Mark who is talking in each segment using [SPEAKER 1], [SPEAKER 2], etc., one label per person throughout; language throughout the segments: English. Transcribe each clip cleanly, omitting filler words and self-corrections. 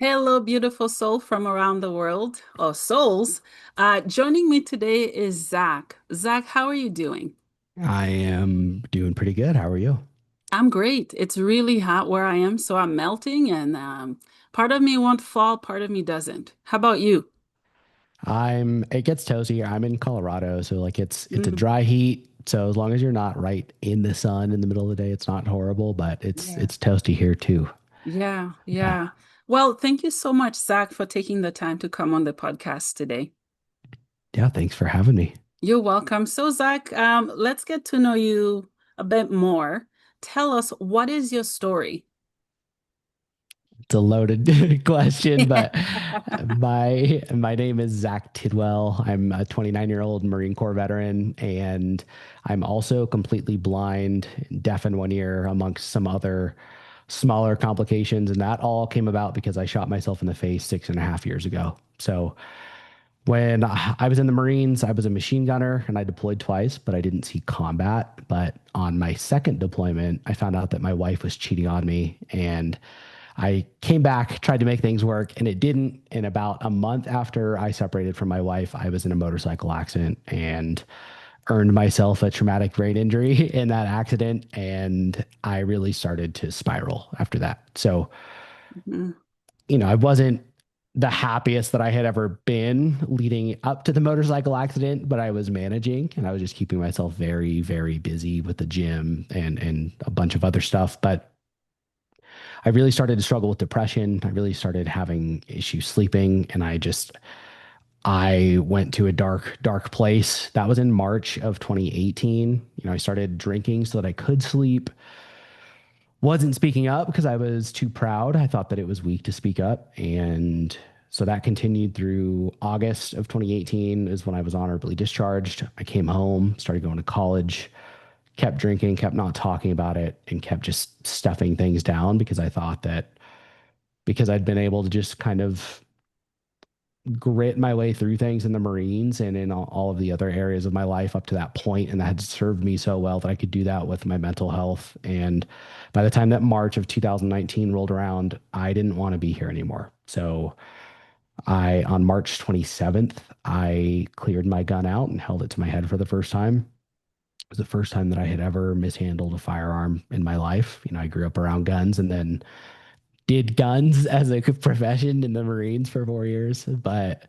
[SPEAKER 1] Hello, beautiful soul from around the world, or souls. Joining me today is Zach. Zach, how are you doing?
[SPEAKER 2] I am doing pretty good. How are you?
[SPEAKER 1] I'm great. It's really hot where I am, so I'm melting, and part of me won't fall, part of me doesn't. How about you?
[SPEAKER 2] It gets toasty here. I'm in Colorado, so like it's a
[SPEAKER 1] Mm,
[SPEAKER 2] dry heat. So as long as you're not right in the sun in the middle of the day, it's not horrible, but it's
[SPEAKER 1] yeah.
[SPEAKER 2] it's toasty here too.
[SPEAKER 1] Yeah,
[SPEAKER 2] Yeah.
[SPEAKER 1] yeah. Well, thank you so much, Zach, for taking the time to come on the podcast today.
[SPEAKER 2] Yeah, thanks for having me.
[SPEAKER 1] You're welcome. So, Zach, let's get to know you a bit more. Tell us, what is your story?
[SPEAKER 2] It's a loaded question, but my name is Zach Tidwell. I'm a 29-year-old Marine Corps veteran, and I'm also completely blind, deaf in one ear, amongst some other smaller complications. And that all came about because I shot myself in the face 6.5 years ago. So when I was in the Marines, I was a machine gunner and I deployed twice, but I didn't see combat. But on my second deployment, I found out that my wife was cheating on me, and I came back, tried to make things work, and it didn't. And about a month after I separated from my wife, I was in a motorcycle accident and earned myself a traumatic brain injury in that accident. And I really started to spiral after that. So,
[SPEAKER 1] Mhm.
[SPEAKER 2] I wasn't the happiest that I had ever been leading up to the motorcycle accident, but I was managing and I was just keeping myself very, very busy with the gym and a bunch of other stuff. But I really started to struggle with depression. I really started having issues sleeping, and I went to a dark, dark place. That was in March of 2018. I started drinking so that I could sleep. Wasn't speaking up because I was too proud. I thought that it was weak to speak up. And so that continued through August of 2018 is when I was honorably discharged. I came home, started going to college, kept drinking, kept not talking about it, and kept just stuffing things down because I thought that because I'd been able to just kind of grit my way through things in the Marines and in all of the other areas of my life up to that point, and that had served me so well that I could do that with my mental health. And by the time that March of 2019 rolled around, I didn't want to be here anymore. So on March 27th, I cleared my gun out and held it to my head for the first time. It was the first time that I had ever mishandled a firearm in my life. I grew up around guns and then did guns as a profession in the Marines for 4 years, but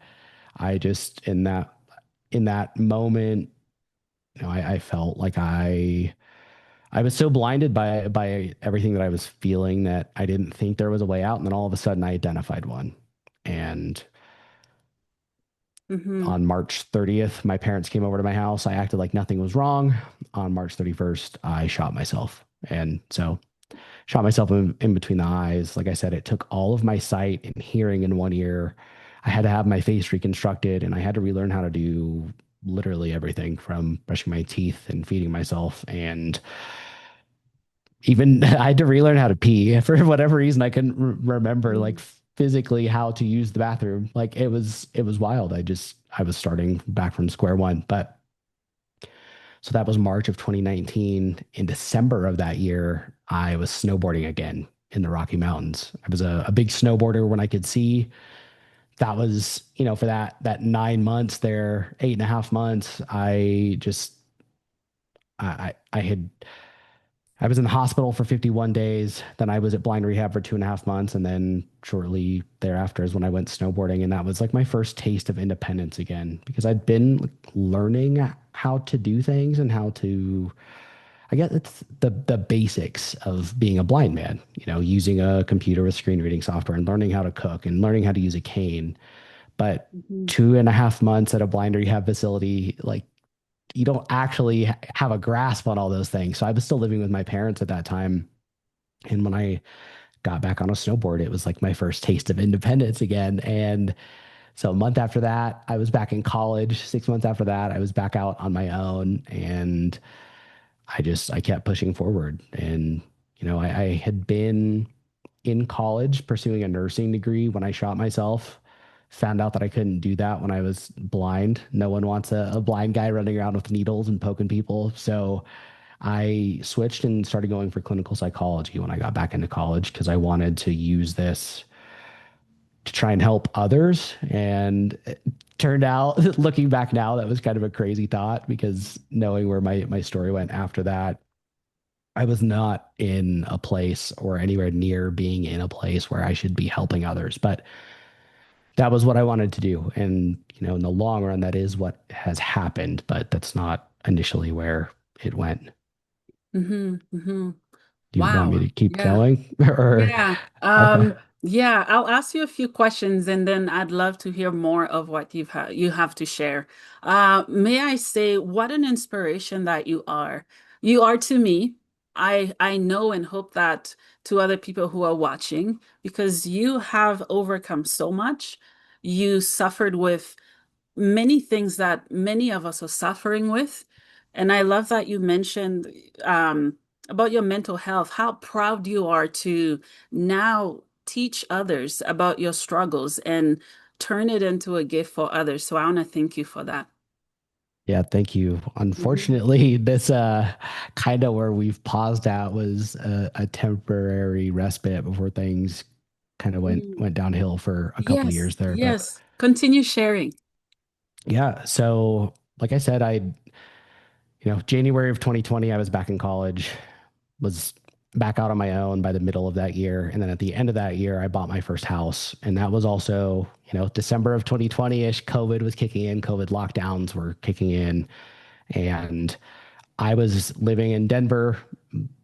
[SPEAKER 2] I just in that moment, I felt like I was so blinded by everything that I was feeling that I didn't think there was a way out, and then all of a sudden I identified one. And
[SPEAKER 1] Mhm.
[SPEAKER 2] on March 30th, my parents came over to my house. I acted like nothing was wrong. On March 31st, I shot myself. And so shot myself in between the eyes. Like I said, it took all of my sight and hearing in one ear. I had to have my face reconstructed, and I had to relearn how to do literally everything from brushing my teeth and feeding myself. And even I had to relearn how to pee for whatever reason. I couldn't remember like
[SPEAKER 1] Mhm.
[SPEAKER 2] physically how to use the bathroom. Like it was wild. I was starting back from square one. But so that was March of 2019. In December of that year, I was snowboarding again in the Rocky Mountains. I was a big snowboarder when I could see. That was, for that 9 months there, 8.5 months, I had I was in the hospital for 51 days. Then I was at blind rehab for 2.5 months. And then shortly thereafter is when I went snowboarding. And that was like my first taste of independence again, because I'd been like, learning how to do things and how to, I guess it's the basics of being a blind man, using a computer with screen reading software and learning how to cook and learning how to use a cane. But
[SPEAKER 1] Mhm.
[SPEAKER 2] 2.5 months at a blind rehab facility, like you don't actually have a grasp on all those things. So I was still living with my parents at that time. And when I got back on a snowboard, it was like my first taste of independence again. And so a month after that, I was back in college. 6 months after that, I was back out on my own. And I kept pushing forward. And, I had been in college pursuing a nursing degree when I shot myself. Found out that I couldn't do that when I was blind. No one wants a blind guy running around with needles and poking people. So I switched and started going for clinical psychology when I got back into college because I wanted to use this to try and help others. And it turned out, looking back now, that was kind of a crazy thought because knowing where my story went after that, I was not in a place or anywhere near being in a place where I should be helping others. But that was what I wanted to do. And, in the long run, that is what has happened, but that's not initially where it went.
[SPEAKER 1] Mm-hmm. Mm-hmm.
[SPEAKER 2] Do you want me
[SPEAKER 1] Wow.
[SPEAKER 2] to keep
[SPEAKER 1] Yeah.
[SPEAKER 2] going or
[SPEAKER 1] Yeah.
[SPEAKER 2] okay.
[SPEAKER 1] Yeah, I'll ask you a few questions and then I'd love to hear more of what you have to share. May I say what an inspiration that you are. You are to me. I know and hope that to other people who are watching because you have overcome so much. You suffered with many things that many of us are suffering with. And I love that you mentioned about your mental health, how proud you are to now teach others about your struggles and turn it into a gift for others. So I want to thank you for that.
[SPEAKER 2] Yeah, thank you.
[SPEAKER 1] Mhm.
[SPEAKER 2] Unfortunately, this kind of where we've paused at was a temporary respite before things kind of went
[SPEAKER 1] Mm.
[SPEAKER 2] went downhill for a couple of
[SPEAKER 1] Yes,
[SPEAKER 2] years there. But
[SPEAKER 1] yes. Continue sharing.
[SPEAKER 2] yeah, so like I said, January of 2020, I was back in college, was back out on my own by the middle of that year. And then at the end of that year, I bought my first house. And that was also, December of 2020-ish, COVID was kicking in, COVID lockdowns were kicking in. And I was living in Denver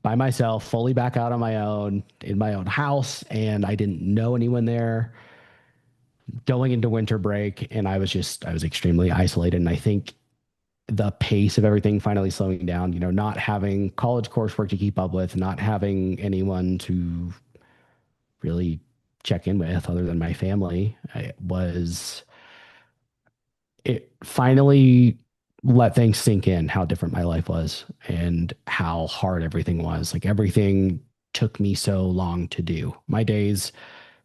[SPEAKER 2] by myself, fully back out on my own in my own house. And I didn't know anyone there going into winter break. And I was extremely isolated. And I think the pace of everything finally slowing down, not having college coursework to keep up with, not having anyone to really check in with other than my family, it finally let things sink in how different my life was and how hard everything was. Like everything took me so long to do. My days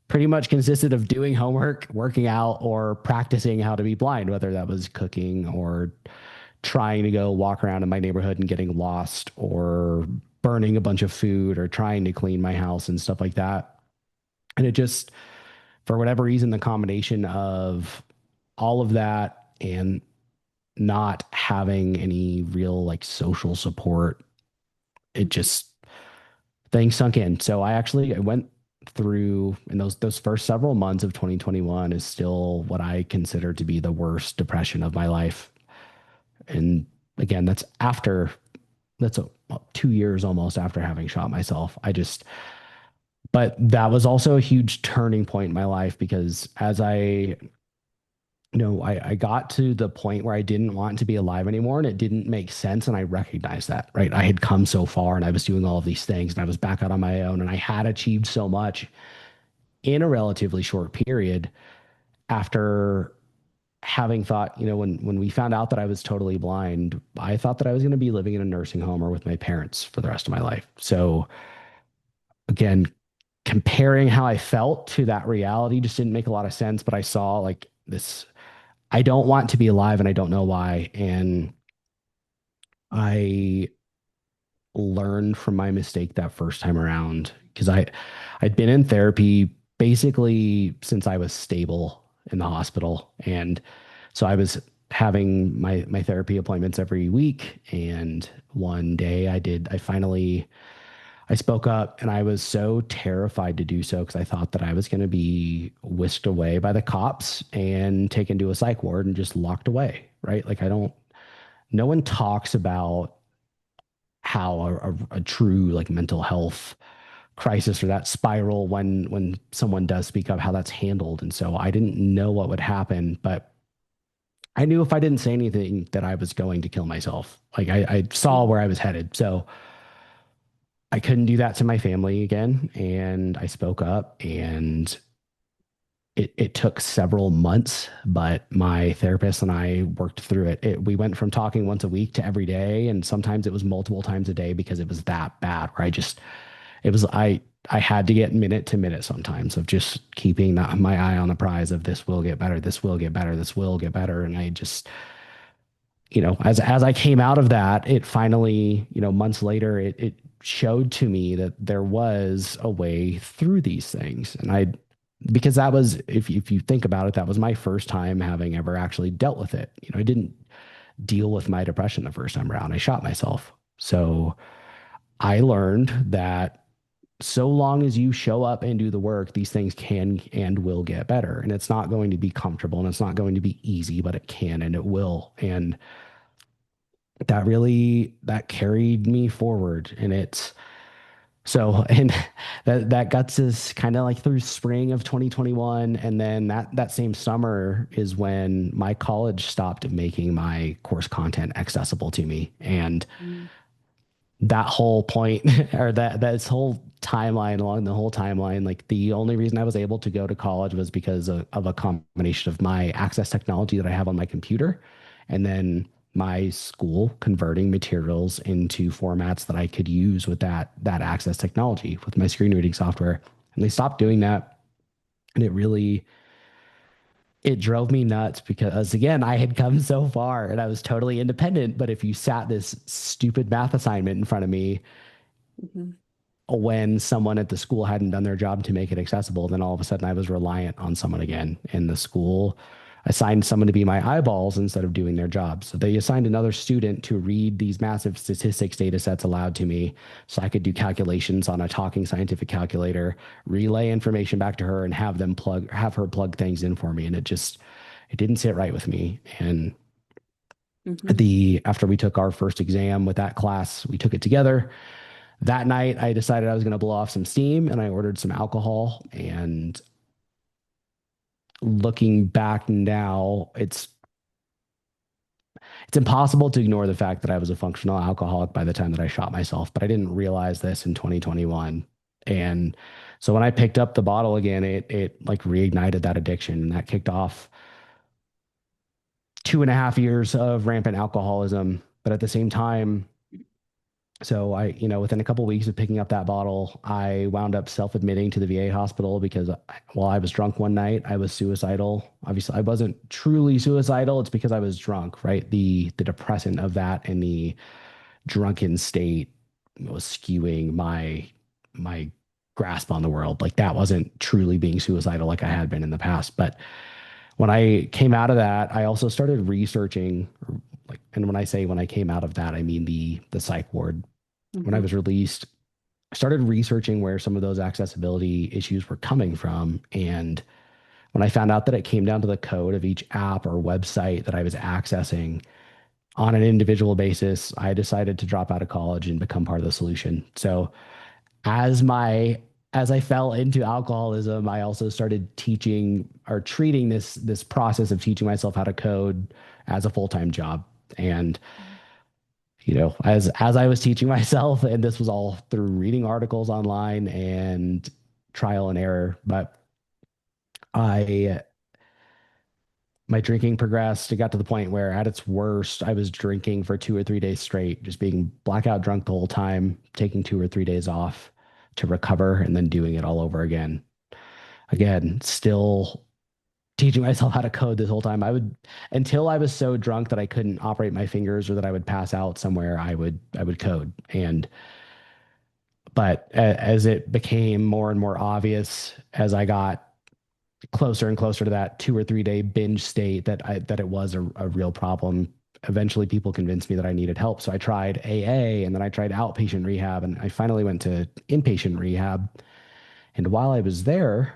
[SPEAKER 2] pretty much consisted of doing homework, working out, or practicing how to be blind, whether that was cooking or trying to go walk around in my neighborhood and getting lost or burning a bunch of food or trying to clean my house and stuff like that. And it just, for whatever reason, the combination of all of that and not having any real like social support, it just things sunk in. So I went through in those first several months of 2021 is still what I consider to be the worst depression of my life. And again, that's 2 years almost after having shot myself. But that was also a huge turning point in my life because as I got to the point where I didn't want to be alive anymore and it didn't make sense. And I recognized that, right? I had come so far and I was doing all of these things and I was back out on my own and I had achieved so much in a relatively short period after having thought, when we found out that I was totally blind, I thought that I was going to be living in a nursing home or with my parents for the rest of my life. So again, comparing how I felt to that reality just didn't make a lot of sense. But I saw like this, I don't want to be alive and I don't know why. And I learned from my mistake that first time around because I'd been in therapy basically since I was stable in the hospital. And so I was having my therapy appointments every week. And one day I spoke up and I was so terrified to do so because I thought that I was going to be whisked away by the cops and taken to a psych ward and just locked away, right? Like, no one talks about how a true like mental health crisis or that spiral when someone does speak up, how that's handled. And so I didn't know what would happen, but I knew if I didn't say anything that I was going to kill myself. Like I saw where I was headed. So I couldn't do that to my family again. And I spoke up and it took several months, but my therapist and I worked through it. We went from talking once a week to every day. And sometimes it was multiple times a day because it was that bad where I had to get minute to minute sometimes of just keeping my eye on the prize of this will get better. This will get better. This will get better. And I just, as I came out of that, it finally, months later, it showed to me that there was a way through these things. And because that was, if you think about it, that was my first time having ever actually dealt with it. You know, I didn't deal with my depression the first time around. I shot myself. So I learned that so long as you show up and do the work, these things can and will get better. And it's not going to be comfortable and it's not going to be easy, but it can and it will. And that carried me forward. And it's so, and that guts is kind of like through spring of 2021. And then that same summer is when my college stopped making my course content accessible to me. And
[SPEAKER 1] Mm,
[SPEAKER 2] that whole point or that whole timeline along the whole timeline, like the only reason I was able to go to college was because of a combination of my access technology that I have on my computer, and then my school converting materials into formats that I could use with that access technology with my screen reading software. And they stopped doing that. And it drove me nuts because again, I had come so far and I was totally independent. But if you sat this stupid math assignment in front of me
[SPEAKER 1] mhm.
[SPEAKER 2] when someone at the school hadn't done their job to make it accessible, then all of a sudden I was reliant on someone again. And the school assigned someone to be my eyeballs instead of doing their job. So they assigned another student to read these massive statistics data sets aloud to me so I could do calculations on a talking scientific calculator, relay information back to her and have her plug things in for me. And it didn't sit right with me. And
[SPEAKER 1] Mhm.
[SPEAKER 2] after we took our first exam with that class, we took it together. That night, I decided I was going to blow off some steam and I ordered some alcohol. And looking back now, it's impossible to ignore the fact that I was a functional alcoholic by the time that I shot myself, but I didn't realize this in 2021. And so when I picked up the bottle again, it like reignited that addiction, and that kicked off 2.5 years of rampant alcoholism. But at the same time, so within a couple of weeks of picking up that bottle, I wound up self-admitting to the VA hospital because while I was drunk one night, I was suicidal. Obviously, I wasn't truly suicidal. It's because I was drunk, right? The depressant of that and the drunken state was skewing my grasp on the world. Like that wasn't truly being suicidal like I had been in the past. But when I came out of that, I also started researching, like, and when I came out of that, I mean the psych ward. When I
[SPEAKER 1] Mhm.
[SPEAKER 2] was released, I started researching where some of those accessibility issues were coming from. And when I found out that it came down to the code of each app or website that I was accessing on an individual basis, I decided to drop out of college and become part of the solution. So as my as I fell into alcoholism, I also started teaching or treating this process of teaching myself how to code as a full-time job. And as I was teaching myself, and this was all through reading articles online and trial and error, but I my drinking progressed. It got to the point where at its worst, I was drinking for 2 or 3 days straight, just being blackout drunk the whole time, taking 2 or 3 days off to recover and then doing it all over again. Again, still teaching myself how to code this whole time. I would until I was so drunk that I couldn't operate my fingers or that I would pass out somewhere, I would code. And but as it became more and more obvious as I got closer and closer to that 2 or 3 day binge state that it was a real problem. Eventually, people convinced me that I needed help. So I tried AA and then I tried outpatient rehab and I finally went to inpatient rehab. And while I was there,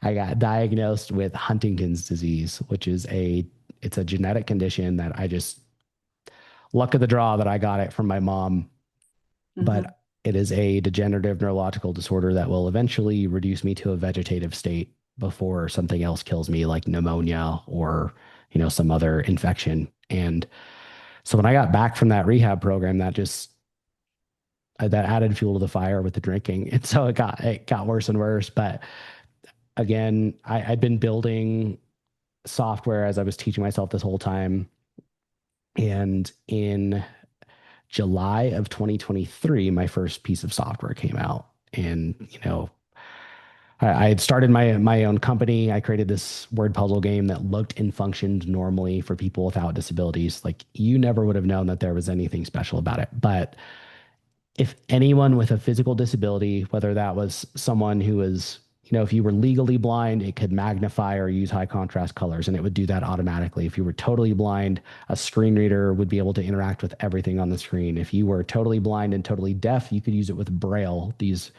[SPEAKER 2] I got diagnosed with Huntington's disease, which is it's a genetic condition that I just luck of the draw that I got it from my mom,
[SPEAKER 1] Mhm.
[SPEAKER 2] but it is a degenerative neurological disorder that will eventually reduce me to a vegetative state before something else kills me, like pneumonia or, some other infection. And so when I got back from that rehab program, that added fuel to the fire with the drinking. And so it got worse and worse. But again, I'd been building software as I was teaching myself this whole time. And in July of 2023, my first piece of software came out. And, I had started my own company. I created this word puzzle game that looked and functioned normally for people without disabilities. Like you never would have known that there was anything special about it. But if anyone with a physical disability, whether that was someone who was, if you were legally blind, it could magnify or use high contrast colors, and it would do that automatically. If you were totally blind, a screen reader would be able to interact with everything on the screen. If you were totally blind and totally deaf, you could use it with Braille. There's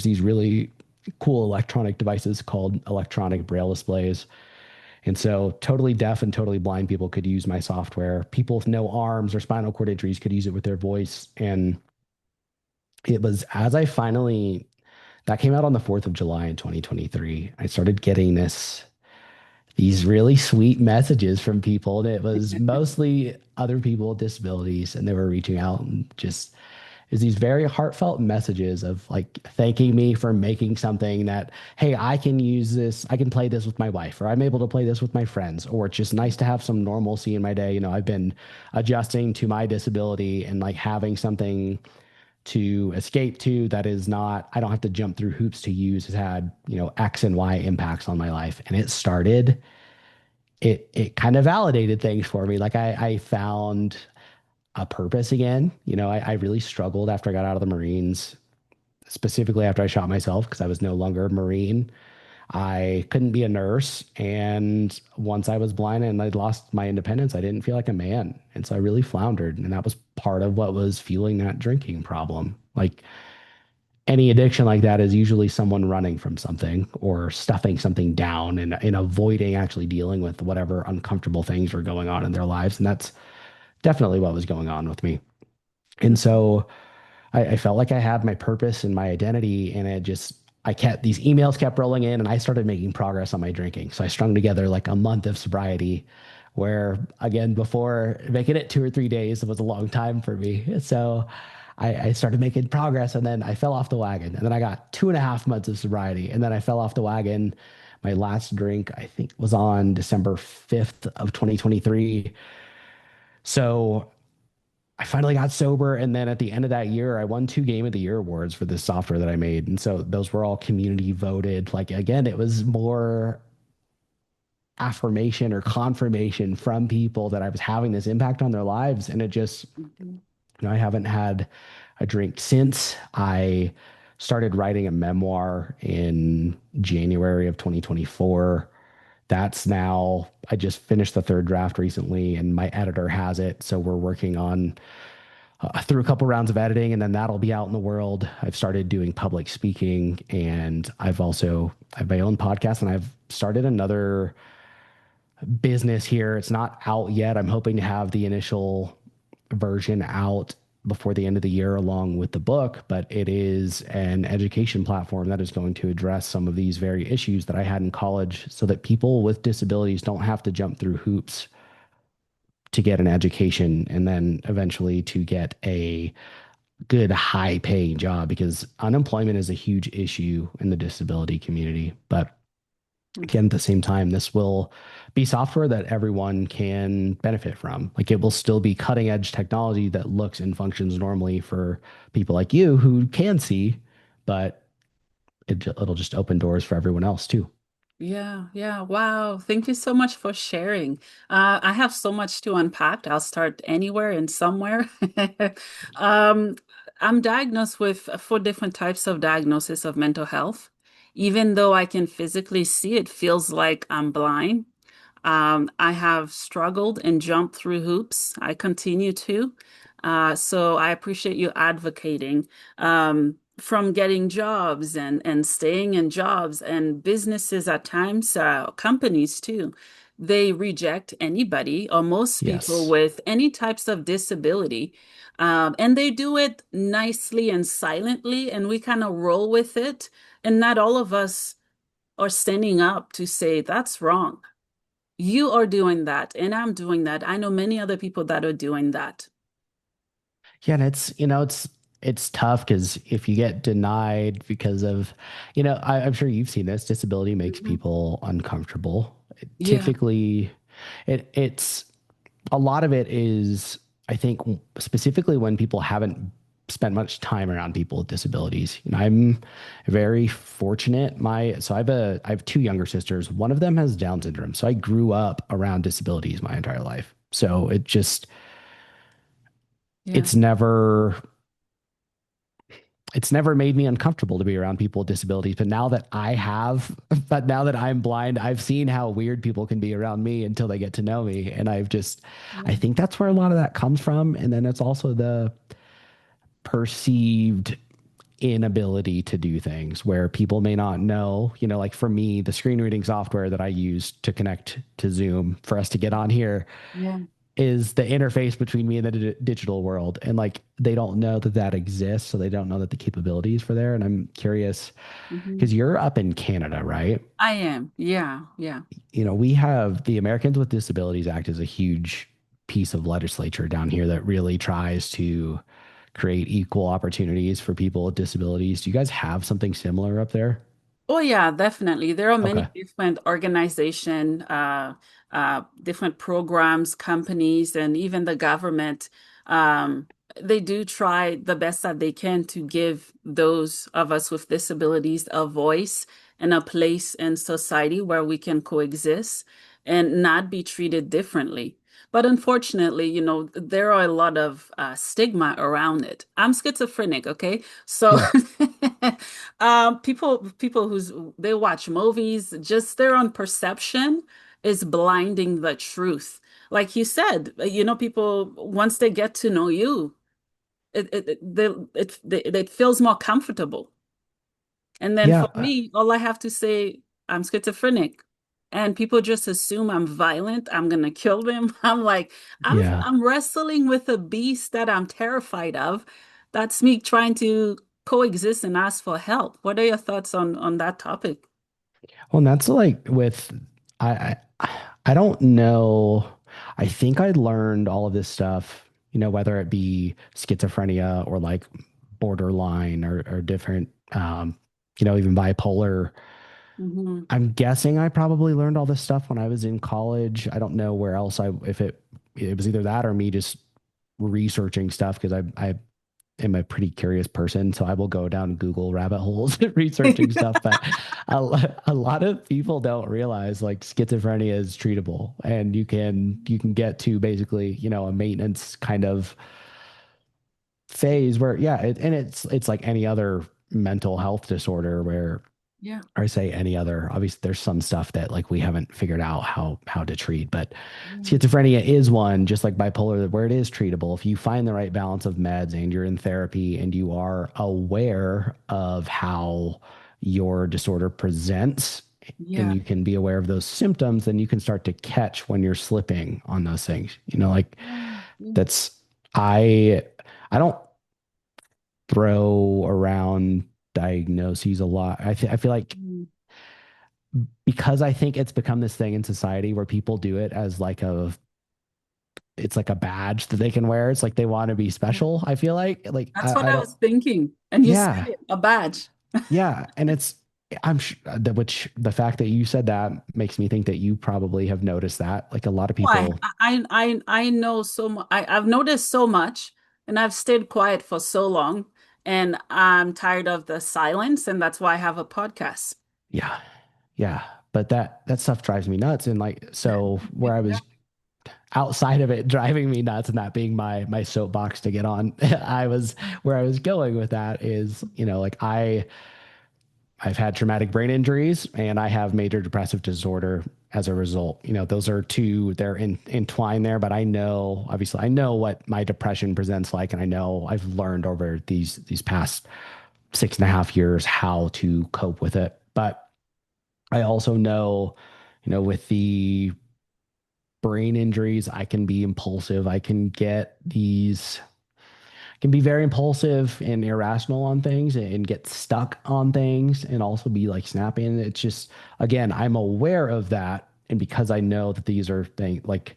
[SPEAKER 2] these really cool electronic devices called electronic Braille displays. And so totally deaf and totally blind people could use my software. People with no arms or spinal cord injuries could use it with their voice. And it was as I finally, that came out on the 4th of July in 2023. I started getting these really sweet messages from people. And it was mostly other people with disabilities. And they were reaching out and just is these very heartfelt messages of like thanking me for making something that, hey, I can use this, I can play this with my wife, or I'm able to play this with my friends, or it's just nice to have some normalcy in my day. I've been adjusting to my disability and like having something to escape to that is not, I don't have to jump through hoops to use, has had, X and Y impacts on my life. And it kind of validated things for me. Like I found a purpose again. I really struggled after I got out of the Marines, specifically after I shot myself because I was no longer a Marine. I couldn't be a nurse. And once I was blind and I'd lost my independence, I didn't feel like a man. And so I really floundered. And that was part of what was fueling that drinking problem. Like any addiction like that is usually someone running from something or stuffing something down and avoiding actually dealing with whatever uncomfortable things were going on in their lives. And that's definitely what was going on with me. And so I felt like I had my purpose and my identity, and these emails kept rolling in, and I started making progress on my drinking. So I strung together like a month of sobriety, where again, before making it 2 or 3 days, it was a long time for me. So I started making progress, and then I fell off the wagon, and then I got 2.5 months of sobriety, and then I fell off the wagon. My last drink, I think, was on December 5th of 2023. So I finally got sober. And then at the end of that year, I won 2 Game of the Year awards for this software that I made. And so those were all community voted. Like, again, it was more affirmation or confirmation from people that I was having this impact on their lives. And it just,
[SPEAKER 1] Mhm.
[SPEAKER 2] I haven't had a drink since. I started writing a memoir in January of 2024. That's now, I just finished the third draft recently, and my editor has it. So we're working on through a couple rounds of editing, and then that'll be out in the world. I've started doing public speaking, and I have my own podcast, and I've started another business here. It's not out yet. I'm hoping to have the initial version out before the end of the year along with the book, but it is an education platform that is going to address some of these very issues that I had in college so that people with disabilities don't have to jump through hoops to get an education and then eventually to get a good high paying job, because unemployment is a huge issue in the disability community. But again, at the same time, this will be software that everyone can benefit from. Like it will still be cutting edge technology that looks and functions normally for people like you who can see, but it'll just open doors for everyone else too.
[SPEAKER 1] Yeah, yeah. Wow. Thank you so much for sharing. I have so much to unpack. I'll start anywhere and somewhere. Um, I'm diagnosed with 4 different types of diagnosis of mental health. Even though I can physically see, it feels like I'm blind. I have struggled and jumped through hoops. I continue to. So I appreciate you advocating from getting jobs and staying in jobs and businesses at times, companies too. They reject anybody or most people
[SPEAKER 2] Yes.
[SPEAKER 1] with any types of disability. And they do it nicely and silently, and we kind of roll with it. And not all of us are standing up to say, that's wrong. You are doing that, and I'm doing that. I know many other people that are doing that.
[SPEAKER 2] Yeah, and it's tough because if you get denied because of, I'm sure you've seen this, disability makes
[SPEAKER 1] Mhm.
[SPEAKER 2] people uncomfortable.
[SPEAKER 1] Yeah,
[SPEAKER 2] Typically, it's a lot of it is, I think, specifically when people haven't spent much time around people with disabilities. I'm very fortunate. I have 2 younger sisters. One of them has Down syndrome, so I grew up around disabilities my entire life. So
[SPEAKER 1] yeah,
[SPEAKER 2] it's never it's never made me uncomfortable to be around people with disabilities. But now that I'm blind, I've seen how weird people can be around me until they get to know me. And I
[SPEAKER 1] Yeah.
[SPEAKER 2] think that's where a lot of that comes from. And then it's also the perceived inability to do things where people may not know, like for me, the screen reading software that I use to connect to Zoom for us to get on here
[SPEAKER 1] Yeah.
[SPEAKER 2] is the interface between me and the digital world. And like, they don't know that that exists. So they don't know that the capabilities for there. And I'm curious
[SPEAKER 1] Mhm.
[SPEAKER 2] because you're up in Canada, right?
[SPEAKER 1] I am. Yeah. Yeah.
[SPEAKER 2] We have the Americans with Disabilities Act is a huge piece of legislature down here that really tries to create equal opportunities for people with disabilities. Do you guys have something similar up there?
[SPEAKER 1] Oh yeah, definitely. There are many
[SPEAKER 2] Okay.
[SPEAKER 1] different organization, different programs, companies, and even the government. Um, they do try the best that they can to give those of us with disabilities a voice and a place in society where we can coexist and not be treated differently. But unfortunately, there are a lot of stigma around it. I'm schizophrenic, okay? So
[SPEAKER 2] Yeah.
[SPEAKER 1] people they watch movies, just their own perception is blinding the truth. Like you said, people once they get to know you, it feels more comfortable. And then
[SPEAKER 2] Yeah.
[SPEAKER 1] for me, all I have to say, I'm schizophrenic. And people just assume I'm violent. I'm gonna kill them. I'm like, I'm
[SPEAKER 2] Yeah.
[SPEAKER 1] I'm wrestling with a beast that I'm terrified of. That's me trying to coexist and ask for help. What are your thoughts on that topic?
[SPEAKER 2] Well, and that's like with I don't know. I think I learned all of this stuff, whether it be schizophrenia or like borderline or different, even bipolar.
[SPEAKER 1] Hmm.
[SPEAKER 2] I'm guessing I probably learned all this stuff when I was in college. I don't know where else if it was either that or me just researching stuff because I am a pretty curious person, so I will go down Google rabbit holes researching stuff. But a lot of people don't realize like schizophrenia is treatable, and you can get to basically a maintenance kind of phase where and it's like any other mental health disorder where
[SPEAKER 1] Yeah.
[SPEAKER 2] or I say any other. Obviously, there's some stuff that like we haven't figured out how to treat, but
[SPEAKER 1] Yeah.
[SPEAKER 2] schizophrenia is one, just like bipolar, where it is treatable. If you find the right balance of meds and you're in therapy and you are aware of how your disorder presents and
[SPEAKER 1] Yeah.
[SPEAKER 2] you can be aware of those symptoms, then you can start to catch when you're slipping on those things. Like
[SPEAKER 1] Yeah.
[SPEAKER 2] that's I I don't throw around diagnoses a lot. I feel like
[SPEAKER 1] Mm.
[SPEAKER 2] because I think it's become this thing in society where people do it as it's like a badge that they can wear. It's like they want to be special. I feel like
[SPEAKER 1] That's what
[SPEAKER 2] I
[SPEAKER 1] I
[SPEAKER 2] don't.
[SPEAKER 1] was thinking. And you said
[SPEAKER 2] Yeah,
[SPEAKER 1] it, a badge.
[SPEAKER 2] yeah, and I'm sure that which the fact that you said that makes me think that you probably have noticed that. Like a lot of
[SPEAKER 1] Why?
[SPEAKER 2] people,
[SPEAKER 1] I know so much. I've noticed so much, and I've stayed quiet for so long, and I'm tired of the silence, and that's why I have a podcast.
[SPEAKER 2] yeah, yeah, but that stuff drives me nuts. And like so, where I was outside of it driving me nuts and that being my soapbox to get on, I was where I was going with that is like I've had traumatic brain injuries and I have major depressive disorder as a result. Those are two, they're entwined there, but obviously I know what my depression presents like. And I know I've learned over these past 6.5 years how to cope with it. But I also know, with the brain injuries, I can be impulsive. I can be very impulsive and irrational on things and get stuck on things and also be like snappy. And it's just, again, I'm aware of that. And because I know that these are things like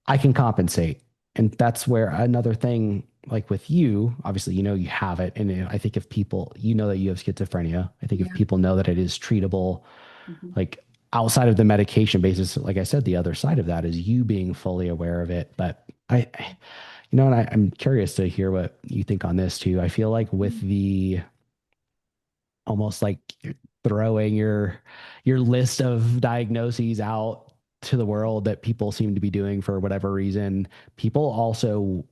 [SPEAKER 2] I can compensate. And that's where another thing, like with you, obviously, you have it. And I think if people, that you have schizophrenia, I think if
[SPEAKER 1] Yeah.
[SPEAKER 2] people know that it is treatable,
[SPEAKER 1] Mhm.
[SPEAKER 2] like outside of the medication basis, like I said, the other side of that is you being fully aware of it. But and I'm curious to hear what you think on this too. I feel like with the almost like throwing your list of diagnoses out to the world that people seem to be doing for whatever reason, people also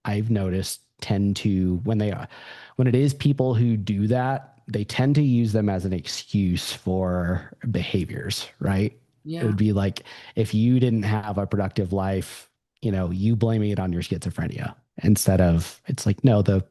[SPEAKER 2] I've noticed tend to, when it is people who do that, they tend to use them as an excuse for behaviors, right? It
[SPEAKER 1] Yeah.
[SPEAKER 2] would be like if you didn't have a productive life, you blaming it on your schizophrenia instead of, it's like, no, the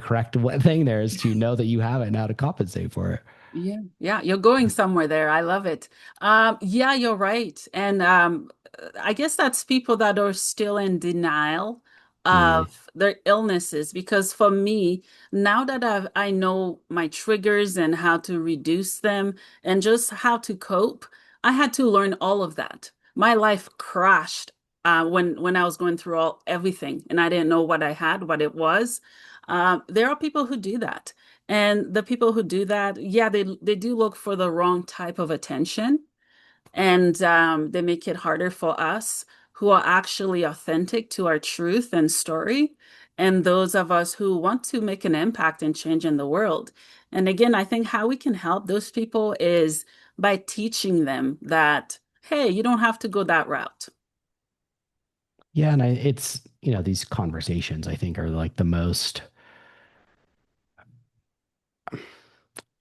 [SPEAKER 2] correct thing there is to know that you have it and how to compensate for it.
[SPEAKER 1] Yeah, yeah, you're going somewhere there. I love it. Yeah, you're right. And I guess that's people that are still in denial
[SPEAKER 2] Mm.
[SPEAKER 1] of their illnesses. Because for me, now that I know my triggers and how to reduce them and just how to cope, I had to learn all of that. My life crashed when I was going through everything, and I didn't know what I had, what it was. There are people who do that. And the people who do that, yeah, they do look for the wrong type of attention, and they make it harder for us who are actually authentic to our truth and story, and those of us who want to make an impact and change in the world. And again, I think how we can help those people is by teaching them that, hey, you don't have to go that route.
[SPEAKER 2] Yeah, and it's, these conversations I think are like the most,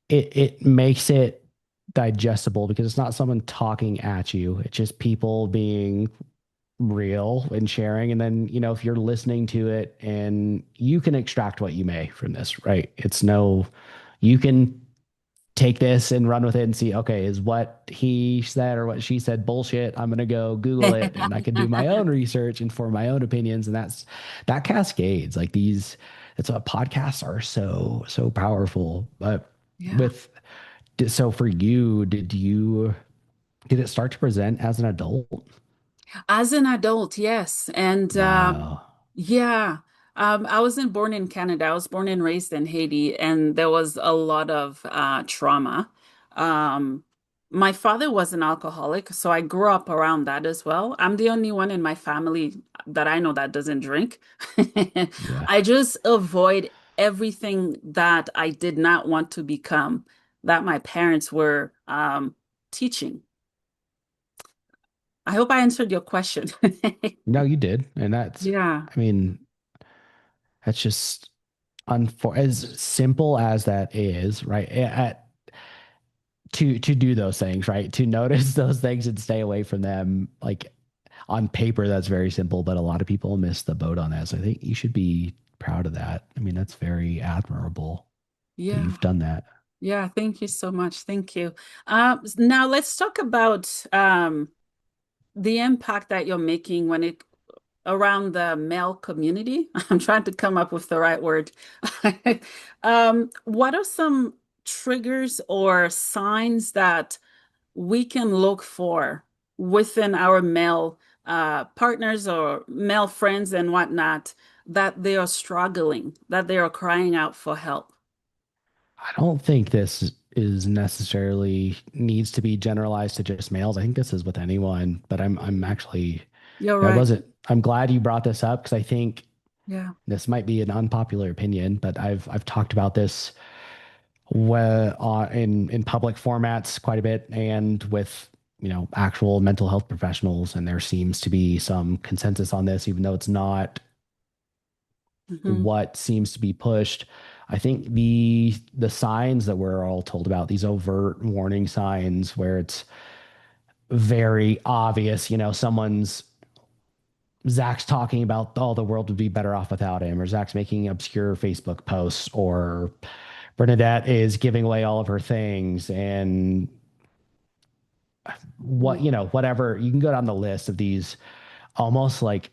[SPEAKER 2] it makes it digestible because it's not someone talking at you. It's just people being real and sharing. And then, if you're listening to it and you can extract what you may from this, right? You can take this and run with it and see, okay, is what he said or what she said bullshit? I'm going to go Google it and I can do my own research and form my own opinions. And that cascades like these. It's what podcasts are so powerful. But
[SPEAKER 1] Yeah.
[SPEAKER 2] with, so for you, did it start to present as an adult?
[SPEAKER 1] As an adult, yes. And
[SPEAKER 2] Wow.
[SPEAKER 1] yeah, I wasn't born in Canada. I was born and raised in Haiti, and there was a lot of trauma. Um, my father was an alcoholic, so I grew up around that as well. I'm the only one in my family that I know that doesn't drink.
[SPEAKER 2] Yeah.
[SPEAKER 1] I just avoid everything that I did not want to become, that my parents were teaching. I hope I answered your question.
[SPEAKER 2] No, you did.
[SPEAKER 1] Yeah.
[SPEAKER 2] I mean, that's just as simple as that is, right? To do those things, right? To notice those things and stay away from them. Like on paper, that's very simple, but a lot of people miss the boat on that. So I think you should be proud of that. I mean, that's very admirable that
[SPEAKER 1] Yeah.
[SPEAKER 2] you've done that.
[SPEAKER 1] Yeah. Thank you so much. Thank you. Now let's talk about the impact that you're making when it around the male community. I'm trying to come up with the right word. What are some triggers or signs that we can look for within our male partners or male friends and whatnot, that they are struggling, that they are crying out for help?
[SPEAKER 2] I don't think this is necessarily needs to be generalized to just males. I think this is with anyone, but I'm actually,
[SPEAKER 1] You're
[SPEAKER 2] I
[SPEAKER 1] right.
[SPEAKER 2] wasn't, I'm glad you brought this up because I think
[SPEAKER 1] Yeah.
[SPEAKER 2] this might be an unpopular opinion, but I've talked about this where, in public formats quite a bit and with actual mental health professionals, and there seems to be some consensus on this, even though it's not
[SPEAKER 1] Hmm.
[SPEAKER 2] what seems to be pushed. I think the signs that we're all told about, these overt warning signs where it's very obvious, someone's ZACH's talking about, oh, the world would be better off without him, or ZACH's making obscure Facebook posts, or Bernadette is giving away all of her things, and whatever. You can go down the list of these almost like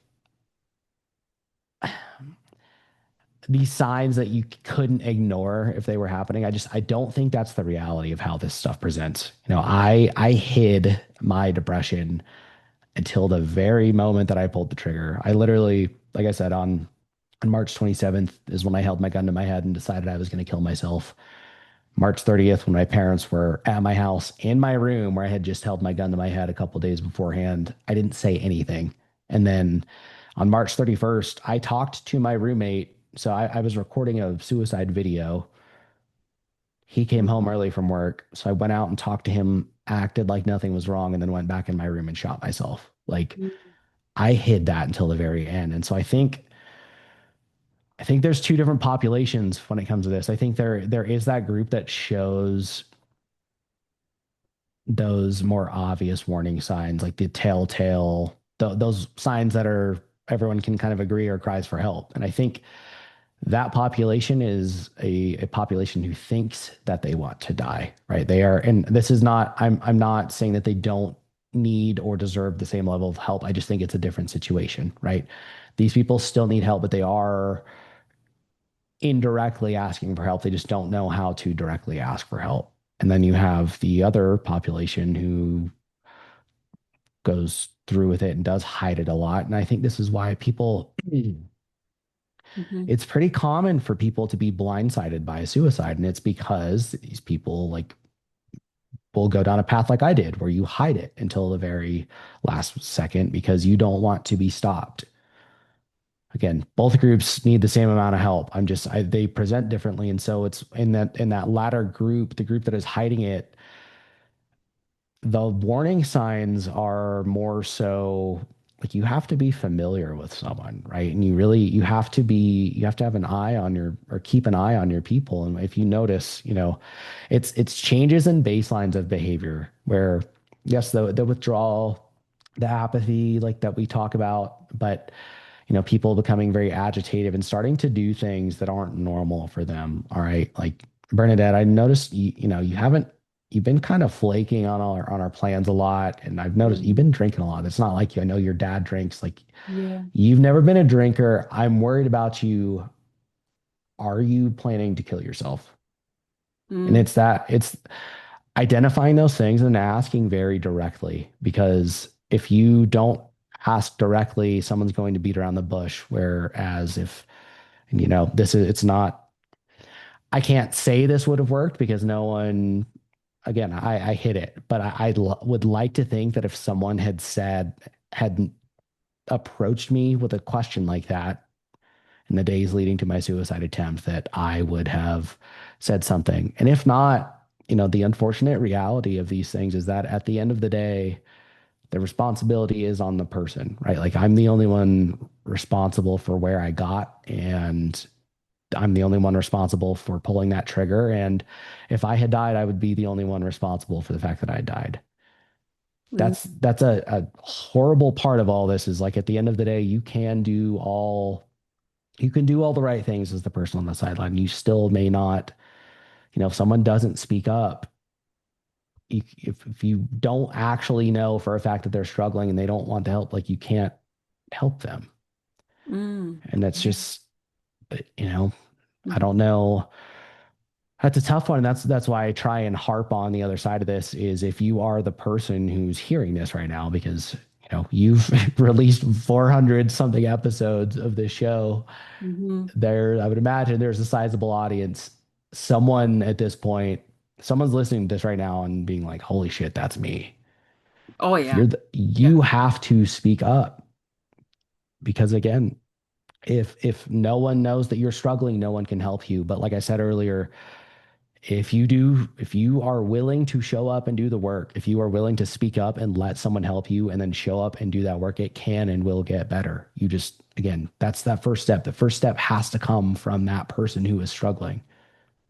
[SPEAKER 2] these signs that you couldn't ignore if they were happening. I don't think that's the reality of how this stuff presents. I hid my depression until the very moment that I pulled the trigger. I literally, like I said, on March 27th is when I held my gun to my head and decided I was going to kill myself. March 30th, when my parents were at my house in my room where I had just held my gun to my head a couple of days beforehand, I didn't say anything. And then on March 31st, I talked to my roommate. So I was recording a suicide video. He came home early from work. So I went out and talked to him, acted like nothing was wrong, and then went back in my room and shot myself. Like I hid that until the very end. And so I think I think there's two different populations when it comes to this. I think there is that group that shows those more obvious warning signs, like the telltale, those signs that are everyone can kind of agree are cries for help. And I think that population is a population who thinks that they want to die, right? They are, and this is not, I'm not saying that they don't need or deserve the same level of help. I just think it's a different situation, right? These people still need help, but they are indirectly asking for help. They just don't know how to directly ask for help. And then you have the other population who goes through with it and does hide it a lot. And I think this is why people,
[SPEAKER 1] Mhm.
[SPEAKER 2] it's pretty common for people to be blindsided by a suicide. And it's because these people like will go down a path like I did, where you hide it until the very last second because you don't want to be stopped. Again, both groups need the same amount of help. They present differently. And so it's in that latter group, the group that is hiding it, the warning signs are more so like you have to be familiar with someone, right? And you have to have an eye on your or keep an eye on your people. And if you notice, it's changes in baselines of behavior where yes, the withdrawal, the apathy, like that we talk about, but people becoming very agitated and starting to do things that aren't normal for them. All right. Like Bernadette, I noticed you've been kind of flaking on our plans a lot. And I've noticed you've
[SPEAKER 1] Mhm.
[SPEAKER 2] been drinking a lot. It's not like you, I know your dad drinks, like
[SPEAKER 1] Yeah.
[SPEAKER 2] you've never been a drinker. I'm worried about you. Are you planning to kill yourself? And
[SPEAKER 1] Mm.
[SPEAKER 2] it's identifying those things and asking very directly, because if you don't ask directly, someone's going to beat around the bush. Whereas if, it's not, I can't say this would have worked because no one, again, I hit it, but would like to think that if someone had approached me with a question like that in the days leading to my suicide attempt, that I would have said something. And if not, the unfortunate reality of these things is that at the end of the day, the responsibility is on the person, right? Like I'm the only one responsible for where I got, and I'm the only one responsible for pulling that trigger. And if I had died, I would be the only one responsible for the fact that I died.
[SPEAKER 1] Mm.
[SPEAKER 2] That's a horrible part of all this, is like at the end of the day, you can do all the right things as the person on the sideline. You still may not, if someone doesn't speak up, if you don't actually know for a fact that they're struggling and they don't want to help, like you can't help them.
[SPEAKER 1] Mm.
[SPEAKER 2] And that's
[SPEAKER 1] Yeah.
[SPEAKER 2] just, you know, I
[SPEAKER 1] Mhm.
[SPEAKER 2] don't know. That's a tough one. That's why I try and harp on the other side of this is if you are the person who's hearing this right now, because you've released 400 something episodes of this show,
[SPEAKER 1] Mhm.
[SPEAKER 2] I would imagine there's a sizable audience. Someone at this point, someone's listening to this right now and being like, holy shit, that's me.
[SPEAKER 1] Oh
[SPEAKER 2] If
[SPEAKER 1] yeah. Yeah.
[SPEAKER 2] you have to speak up, because again, if no one knows that you're struggling, no one can help you. But like I said earlier, if you are willing to show up and do the work, if you are willing to speak up and let someone help you and then show up and do that work, it can and will get better. You just, again, that's that first step. The first step has to come from that person who is struggling.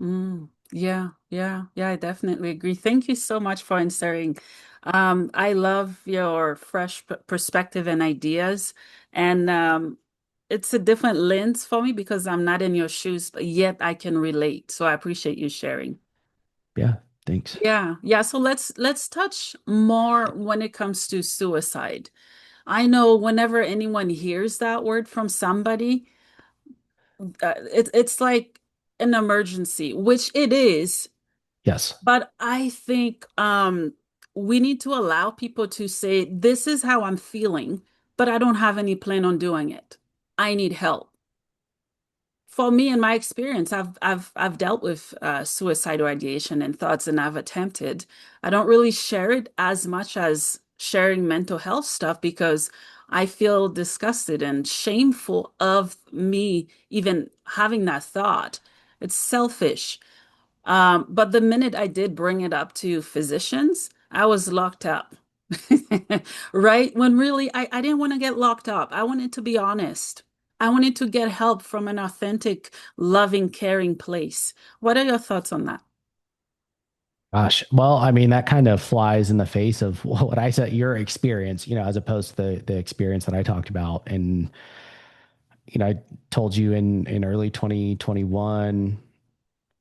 [SPEAKER 1] Mm. Yeah. Yeah. Yeah. I definitely agree. Thank you so much for answering. I love your fresh perspective and ideas, and it's a different lens for me because I'm not in your shoes, but yet I can relate. So I appreciate you sharing.
[SPEAKER 2] Yeah. Thanks.
[SPEAKER 1] Yeah, yeah. So let's touch more when it comes to suicide. I know whenever anyone hears that word from somebody, it's like an emergency, which it is.
[SPEAKER 2] Yes.
[SPEAKER 1] But I think we need to allow people to say, "This is how I'm feeling, but I don't have any plan on doing it. I need help." For me, in my experience, I've dealt with suicidal ideation and thoughts, and I've attempted. I don't really share it as much as sharing mental health stuff because I feel disgusted and shameful of me even having that thought. It's selfish. But the minute I did bring it up to physicians, I was locked up. Right? When really I didn't want to get locked up. I wanted to be honest. I wanted to get help from an authentic, loving, caring place. What are your thoughts on that?
[SPEAKER 2] Gosh, well, I mean, that kind of flies in the face of what I said, your experience, as opposed to the experience that I talked about. And, I told you in early 2021,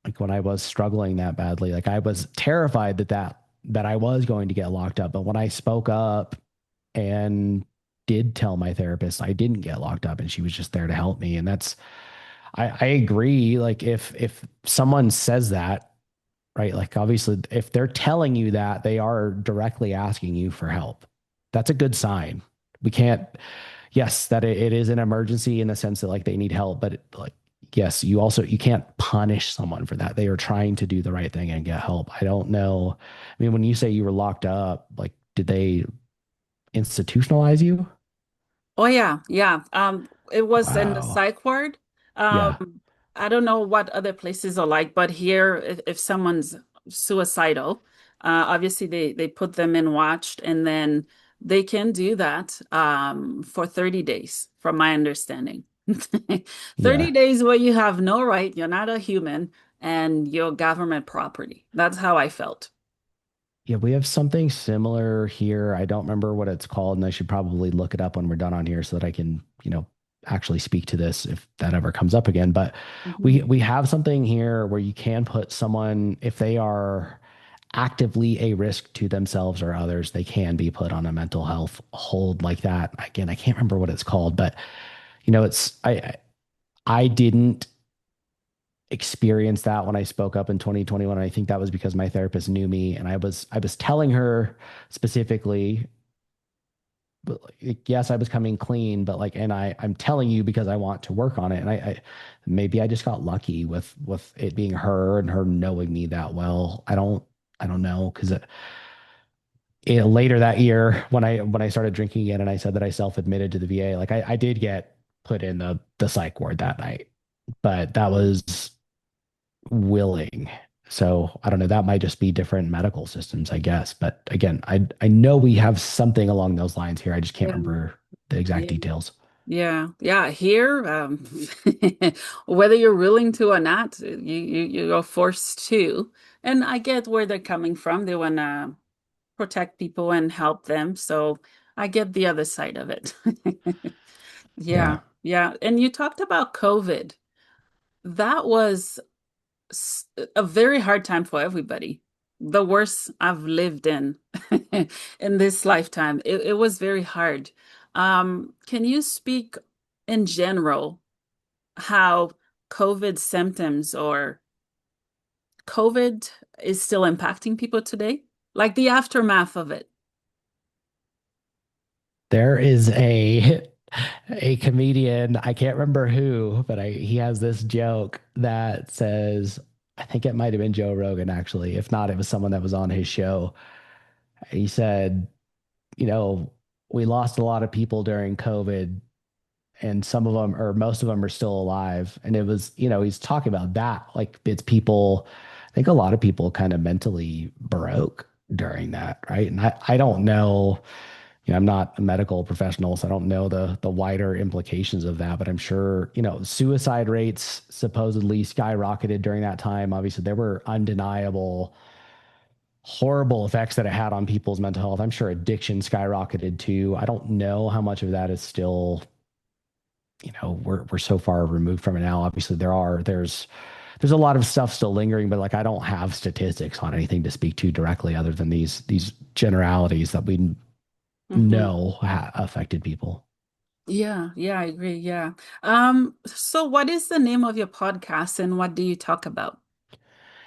[SPEAKER 2] like when I was struggling that badly, like I was terrified that I was going to get locked up. But when I spoke up and did tell my therapist I didn't get locked up and she was just there to help me. And I agree. Like if someone says that, right? Like obviously if they're telling you that, they are directly asking you for help. That's a good sign. We can't, yes, that it is an emergency in the sense that like they need help, but like, yes, you can't punish someone for that. They are trying to do the right thing and get help. I don't know. I mean, when you say you were locked up, like, did they institutionalize you?
[SPEAKER 1] Oh yeah, yeah. It was in the
[SPEAKER 2] Wow.
[SPEAKER 1] psych ward.
[SPEAKER 2] Yeah.
[SPEAKER 1] Um, I don't know what other places are like, but here, if someone's suicidal, obviously they put them in watched, and then they can do that for 30 days, from my understanding. 30
[SPEAKER 2] Yeah.
[SPEAKER 1] days where you have no right, you're not a human, and you're government property. That's how I felt.
[SPEAKER 2] Yeah, we have something similar here. I don't remember what it's called, and I should probably look it up when we're done on here so that I can, actually speak to this if that ever comes up again. But
[SPEAKER 1] Mhm.
[SPEAKER 2] we have something here where you can put someone if they are actively a risk to themselves or others, they can be put on a mental health hold like that. Again, I can't remember what it's called, but it's I didn't experienced that when I spoke up in 2021. I think that was because my therapist knew me and I was telling her specifically, but like, yes, I was coming clean, but like, and I'm telling you because I want to work on it. And maybe I just got lucky with it being her and her knowing me that well. I don't know. Cause later that year when I started drinking again and I said that I self-admitted to the VA, like I did get put in the psych ward that night, but that was willing. So I don't know. That might just be different medical systems, I guess. But again, I know we have something along those lines here. I just can't
[SPEAKER 1] Yeah,
[SPEAKER 2] remember the exact
[SPEAKER 1] yeah.
[SPEAKER 2] details.
[SPEAKER 1] Yeah, yeah. Here, whether you're willing to or not, you're forced to. And I get where they're coming from. They want to protect people and help them. So I get the other side of it. Yeah,
[SPEAKER 2] Yeah.
[SPEAKER 1] yeah. And you talked about COVID. That was a very hard time for everybody. The worst I've lived in in this lifetime. It was very hard. Can you speak in general how COVID symptoms or COVID is still impacting people today? Like the aftermath of it.
[SPEAKER 2] There is a comedian, I can't remember who, but he has this joke that says, I think it might have been Joe Rogan actually. If not, it was someone that was on his show. He said, you know, we lost a lot of people during COVID and some of them or most of them are still alive. And it was, he's talking about that. Like it's people, I think a lot of people kind of mentally broke during that. Right. And I don't know, I'm not a medical professional, so I don't know the wider implications of that, but I'm sure, suicide rates supposedly skyrocketed during that time. Obviously, there were undeniable horrible effects that it had on people's mental health. I'm sure addiction skyrocketed too. I don't know how much of that is still, we're so far removed from it now. Obviously, there's a lot of stuff still lingering, but like I don't have statistics on anything to speak to directly other than these generalities that we
[SPEAKER 1] Mhm.
[SPEAKER 2] know affected people.
[SPEAKER 1] Yeah, yeah, I agree. Yeah. So what is the name of your podcast and what do you talk about?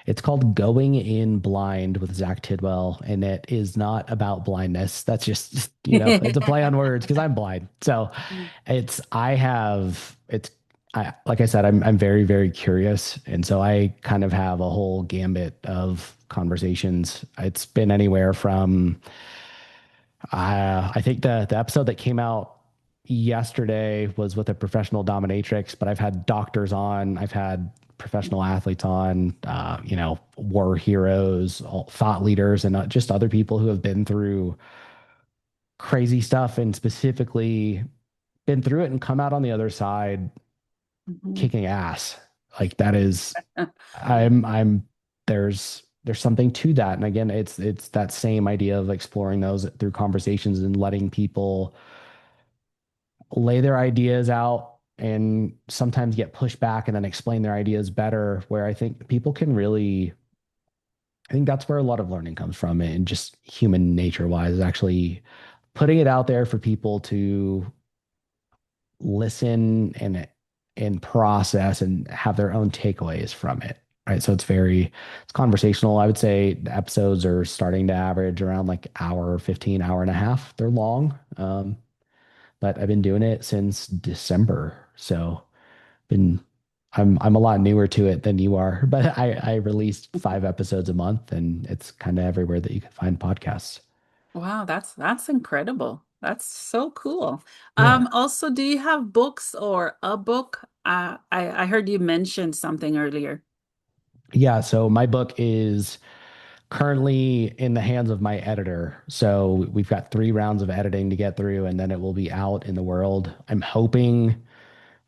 [SPEAKER 2] It's called Going In Blind with ZACH TIDWELL, and it is not about blindness. That's just, it's a play on words because I'm blind. So like I said, I'm very, very curious. And so I kind of have a whole gambit of conversations. It's been anywhere from, I think the episode that came out yesterday was with a professional dominatrix, but I've had doctors on, I've had professional athletes on, war heroes, thought leaders, and just other people who have been through crazy stuff. And specifically, been through it and come out on the other side
[SPEAKER 1] Mhm.
[SPEAKER 2] kicking ass. Like that is, I'm there's something to that. And again, it's that same idea of exploring those through conversations and letting people lay their ideas out and sometimes get pushed back and then explain their ideas better, where I think people can really, I think that's where a lot of learning comes from, and just human nature wise, actually putting it out there for people to listen and process and have their own takeaways from it. Right. So it's conversational. I would say the episodes are starting to average around like hour 15, hour and a half. They're long. But I've been doing it since December. So been I'm a lot newer to it than you are, but I released 5 episodes a month, and it's kind of everywhere that you can find podcasts.
[SPEAKER 1] Wow, that's incredible. That's so cool.
[SPEAKER 2] Yeah.
[SPEAKER 1] Also, do you have books or a book? I heard you mention something earlier.
[SPEAKER 2] Yeah. So my book is currently in the hands of my editor. So we've got 3 rounds of editing to get through, and then it will be out in the world. I'm hoping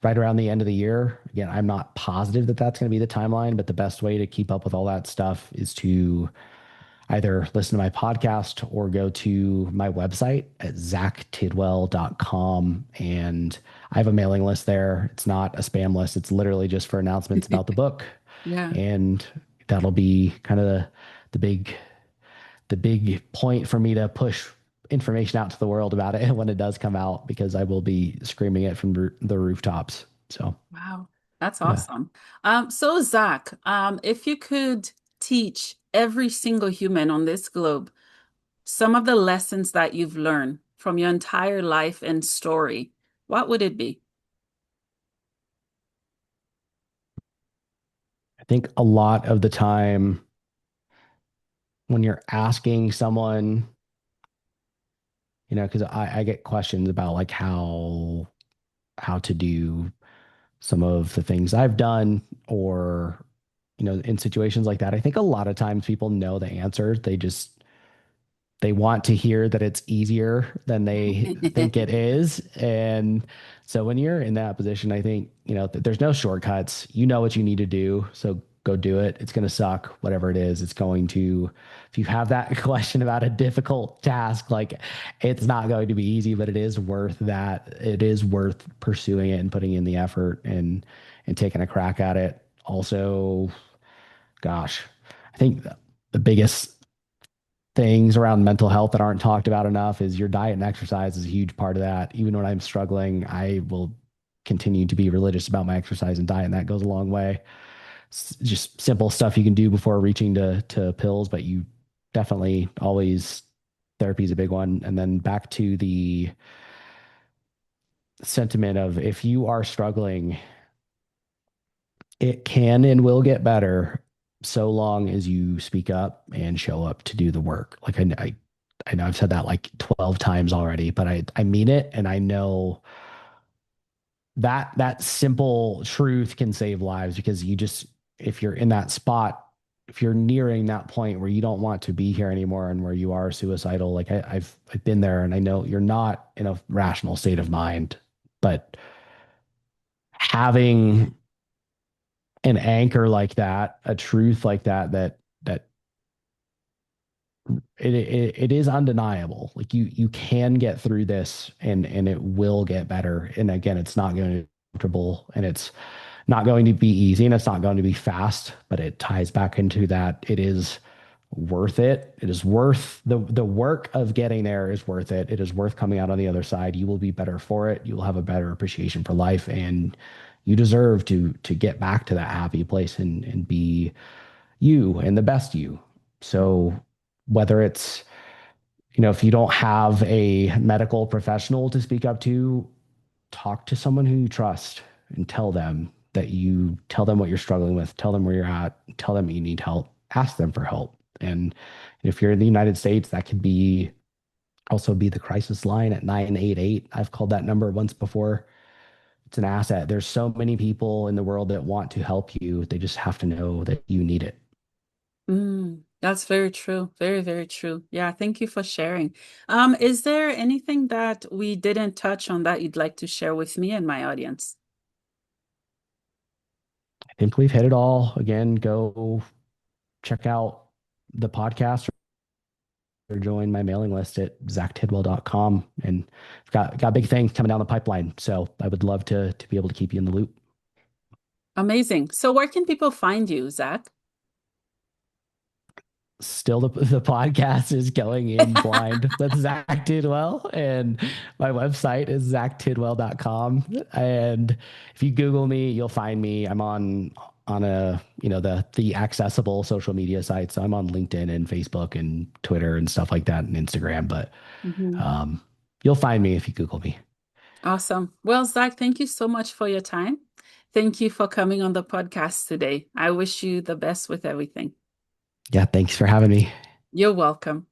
[SPEAKER 2] right around the end of the year. Again, I'm not positive that that's going to be the timeline, but the best way to keep up with all that stuff is to either listen to my podcast or go to my website at ZACH TIDWELL.com. And I have a mailing list there. It's not a spam list, it's literally just for announcements about the book.
[SPEAKER 1] Yeah.
[SPEAKER 2] And that'll be kind of the big the big point for me to push information out to the world about it when it does come out, because I will be screaming it from the rooftops. So,
[SPEAKER 1] Wow, that's
[SPEAKER 2] yeah.
[SPEAKER 1] awesome. So Zach, if you could teach every single human on this globe some of the lessons that you've learned from your entire life and story, what would it be?
[SPEAKER 2] I think a lot of the time when you're asking someone, because I get questions about like how to do some of the things I've done, or in situations like that. I think a lot of times people know the answer. They want to hear that it's easier than they think it is. And so when you're in that position, I think, there's no shortcuts. You know what you need to do. So go do it. It's going to suck, whatever it is. It's going to, if you have that question about a difficult task, like it's not going to be easy, but it is worth that. It is worth pursuing it and putting in the effort and taking a crack at it. Also, gosh, I think the biggest things around mental health that aren't talked about enough is your diet and exercise is a huge part of that. Even when I'm struggling, I will continue to be religious about my exercise and diet, and that goes a long way. It's just simple stuff you can do before reaching to pills, but you definitely always, therapy is a big one. And then back to the sentiment of, if you are struggling, it can and will get better so long as you speak up and show up to do the work. Like I know I've said that like 12 times already, but I mean it. And I know that simple truth can save lives, because if you're in that spot, if you're nearing that point where you don't want to be here anymore and where you are suicidal, like I've been there, and I know you're not in a rational state of mind, but having an anchor like that, a truth like that it is undeniable. Like you can get through this, and it will get better. And again, it's not going to be comfortable, and it's not going to be easy, and it's not going to be fast, but it ties back into that. It is worth it. It is worth the work of getting there is worth it. It is worth coming out on the other side. You will be better for it. You will have a better appreciation for life, and you deserve to get back to that happy place and be you and the best you. So whether it's, if you don't have a medical professional to speak up to, talk to someone who you trust and tell them what you're struggling with, tell them where you're at, tell them you need help, ask them for help. And if you're in the United States, that could be also be the crisis line at 988. I've called that number once before. It's an asset. There's so many people in the world that want to help you. They just have to know that you need it.
[SPEAKER 1] Mm. That's very true. Very, very true. Yeah, thank you for sharing. Is there anything that we didn't touch on that you'd like to share with me and my audience?
[SPEAKER 2] I think we've hit it all. Again, go check out the podcast or join my mailing list at zachtidwell.com. And I've got big things coming down the pipeline. So I would love to be able to keep you in the loop.
[SPEAKER 1] Amazing. So where can people find you, Zach?
[SPEAKER 2] Still the podcast is going in blind. That's Zach Tidwell. And my website is zachtidwell.com. And if you Google me, you'll find me. I'm on a, the accessible social media sites. So I'm on LinkedIn and Facebook and Twitter and stuff like that and Instagram. But
[SPEAKER 1] Mhm.
[SPEAKER 2] um, you'll find me if you Google me.
[SPEAKER 1] Awesome. Well, Zach, thank you so much for your time. Thank you for coming on the podcast today. I wish you the best with everything.
[SPEAKER 2] Yeah, thanks for having me.
[SPEAKER 1] You're welcome.